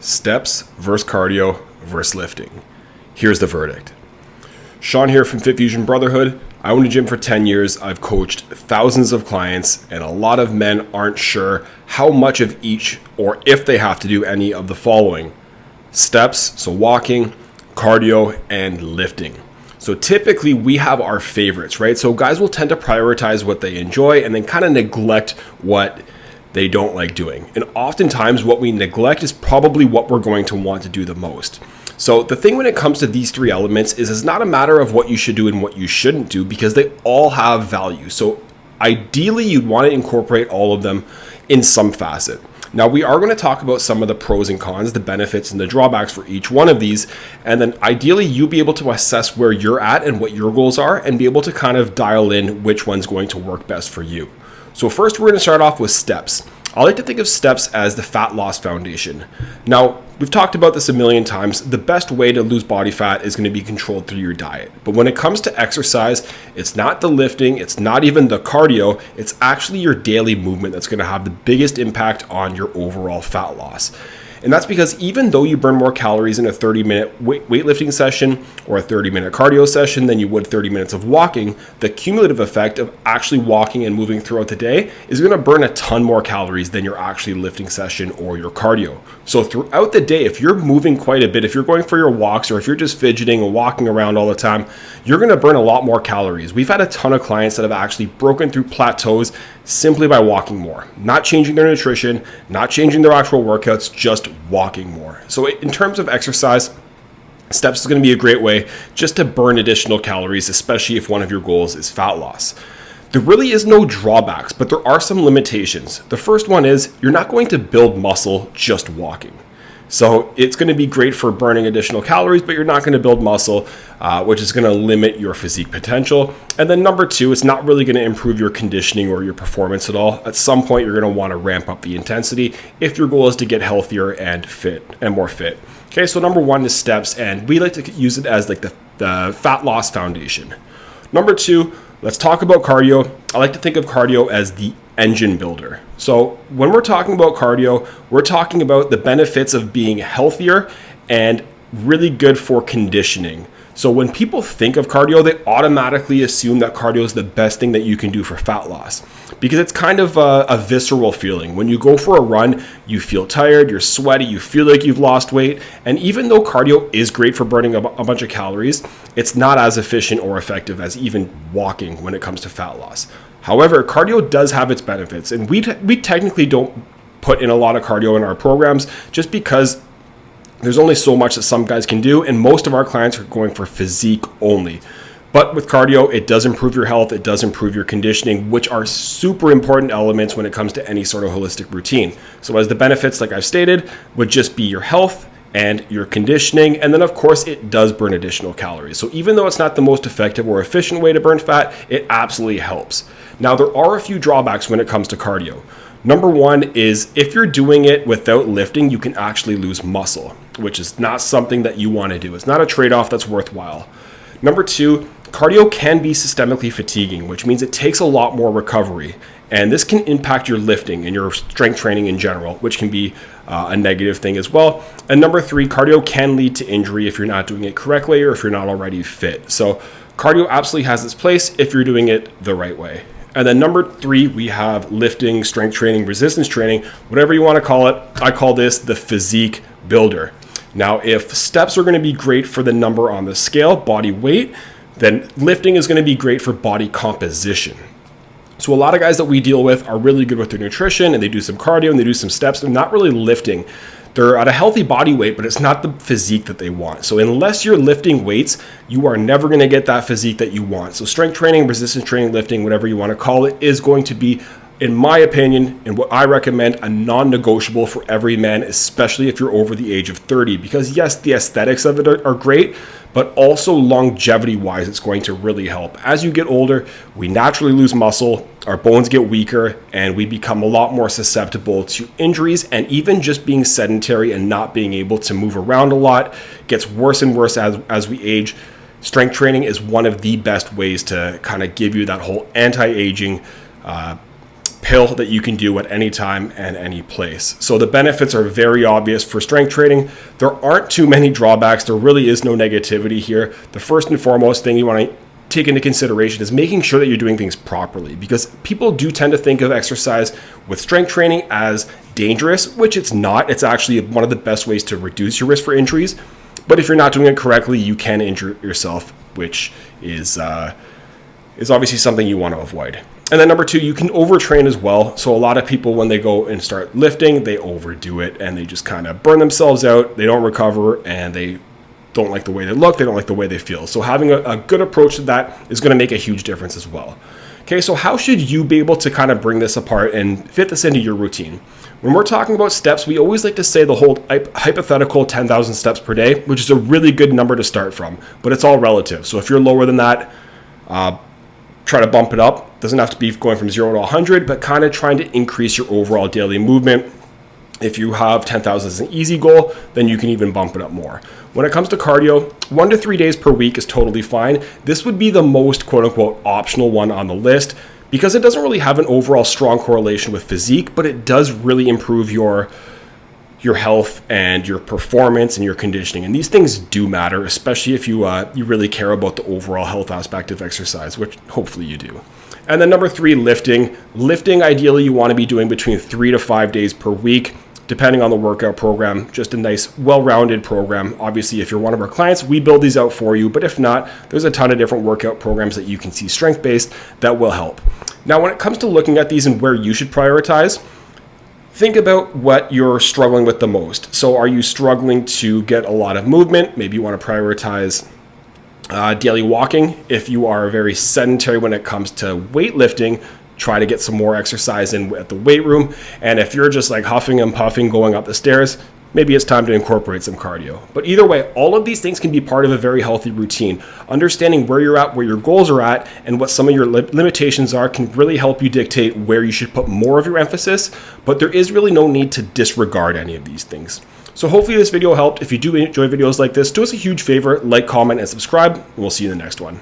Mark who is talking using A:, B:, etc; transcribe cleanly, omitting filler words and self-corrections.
A: Steps versus cardio versus lifting. Here's the verdict. Sean here from Fit Fusion Brotherhood. I own a gym for 10 years. I've coached thousands of clients, and a lot of men aren't sure how much of each or if they have to do any of the following. Steps, so walking, cardio, and lifting. So typically we have our favorites, right? So guys will tend to prioritize what they enjoy and then kind of neglect what they don't like doing. And oftentimes what we neglect is probably what we're going to want to do the most. So the thing when it comes to these three elements is it's not a matter of what you should do and what you shouldn't do, because they all have value. So ideally you'd want to incorporate all of them in some facet. Now we are going to talk about some of the pros and cons, the benefits and the drawbacks for each one of these. And then ideally you'll be able to assess where you're at and what your goals are and be able to kind of dial in which one's going to work best for you. So first we're going to start off with steps. I like to think of steps as the fat loss foundation. Now, we've talked about this a million times. The best way to lose body fat is going to be controlled through your diet. But when it comes to exercise, it's not the lifting, it's not even the cardio, it's actually your daily movement that's going to have the biggest impact on your overall fat loss. And that's because even though you burn more calories in a 30-minute weightlifting session or a 30-minute cardio session than you would 30 minutes of walking, the cumulative effect of actually walking and moving throughout the day is going to burn a ton more calories than your actually lifting session or your cardio. So throughout the day, if you're moving quite a bit, if you're going for your walks or if you're just fidgeting and walking around all the time, you're going to burn a lot more calories. We've had a ton of clients that have actually broken through plateaus simply by walking more, not changing their nutrition, not changing their actual workouts, just walking more. So in terms of exercise, steps is going to be a great way just to burn additional calories, especially if one of your goals is fat loss. There really is no drawbacks, but there are some limitations. The first one is you're not going to build muscle just walking. So it's going to be great for burning additional calories, but you're not going to build muscle, which is going to limit your physique potential. And then number two, it's not really going to improve your conditioning or your performance at all. At some point, you're going to want to ramp up the intensity if your goal is to get healthier and fit and more fit. Okay, so number one is steps, and we like to use it as like the fat loss foundation. Number two, let's talk about cardio. I like to think of cardio as the engine builder. So when we're talking about cardio, we're talking about the benefits of being healthier and really good for conditioning. So when people think of cardio, they automatically assume that cardio is the best thing that you can do for fat loss, because it's kind of a visceral feeling. When you go for a run, you feel tired, you're sweaty, you feel like you've lost weight. And even though cardio is great for burning a bunch of calories, it's not as efficient or effective as even walking when it comes to fat loss. However, cardio does have its benefits, and we technically don't put in a lot of cardio in our programs just because there's only so much that some guys can do, and most of our clients are going for physique only. But with cardio, it does improve your health, it does improve your conditioning, which are super important elements when it comes to any sort of holistic routine. So as the benefits, like I've stated, would just be your health and your conditioning, and then of course it does burn additional calories. So even though it's not the most effective or efficient way to burn fat, it absolutely helps. Now there are a few drawbacks when it comes to cardio. Number one is if you're doing it without lifting, you can actually lose muscle, which is not something that you want to do. It's not a trade-off that's worthwhile. Number two, cardio can be systemically fatiguing, which means it takes a lot more recovery. And this can impact your lifting and your strength training in general, which can be a negative thing as well. And number three, cardio can lead to injury if you're not doing it correctly or if you're not already fit. So cardio absolutely has its place if you're doing it the right way. And then number three, we have lifting, strength training, resistance training, whatever you want to call it. I call this the physique builder. Now, if steps are going to be great for the number on the scale, body weight, then lifting is going to be great for body composition. So a lot of guys that we deal with are really good with their nutrition and they do some cardio and they do some steps. They're not really lifting. They're at a healthy body weight, but it's not the physique that they want. So unless you're lifting weights, you are never going to get that physique that you want. So strength training, resistance training, lifting, whatever you want to call it, is going to be, in my opinion, and what I recommend, a non-negotiable for every man, especially if you're over the age of 30. Because yes, the aesthetics of it are great, but also longevity-wise, it's going to really help. As you get older, we naturally lose muscle, our bones get weaker, and we become a lot more susceptible to injuries, and even just being sedentary and not being able to move around a lot gets worse and worse as we age. Strength training is one of the best ways to kind of give you that whole anti-aging pill that you can do at any time and any place. So the benefits are very obvious for strength training. There aren't too many drawbacks. There really is no negativity here. The first and foremost thing you want to take into consideration is making sure that you're doing things properly, because people do tend to think of exercise with strength training as dangerous, which it's not. It's actually one of the best ways to reduce your risk for injuries. But if you're not doing it correctly, you can injure yourself, which is obviously something you want to avoid. And then number two, you can overtrain as well. So a lot of people, when they go and start lifting, they overdo it and they just kind of burn themselves out. They don't recover and they don't like the way they look. They don't like the way they feel. So having a good approach to that is going to make a huge difference as well. Okay, so how should you be able to kind of bring this apart and fit this into your routine? When we're talking about steps, we always like to say the whole hypothetical 10,000 steps per day, which is a really good number to start from, but it's all relative. So if you're lower than that, try to bump it up. Doesn't have to be going from 0 to 100, but kind of trying to increase your overall daily movement. If you have 10,000 as an easy goal, then you can even bump it up more. When it comes to cardio, 1 to 3 days per week is totally fine. This would be the most quote unquote optional one on the list because it doesn't really have an overall strong correlation with physique, but it does really improve your health and your performance and your conditioning. And these things do matter, especially if you really care about the overall health aspect of exercise, which hopefully you do. And then number three, lifting. Lifting, ideally, you want to be doing between 3 to 5 days per week, depending on the workout program. Just a nice, well-rounded program. Obviously, if you're one of our clients, we build these out for you. But if not, there's a ton of different workout programs that you can see strength-based that will help. Now, when it comes to looking at these and where you should prioritize, think about what you're struggling with the most. So are you struggling to get a lot of movement? Maybe you want to prioritize daily walking. If you are very sedentary when it comes to weightlifting, try to get some more exercise in at the weight room. And if you're just like huffing and puffing going up the stairs, maybe it's time to incorporate some cardio. But either way, all of these things can be part of a very healthy routine. Understanding where you're at, where your goals are at, and what some of your limitations are can really help you dictate where you should put more of your emphasis. But there is really no need to disregard any of these things. So hopefully this video helped. If you do enjoy videos like this, do us a huge favor, like, comment, and subscribe, and we'll see you in the next one.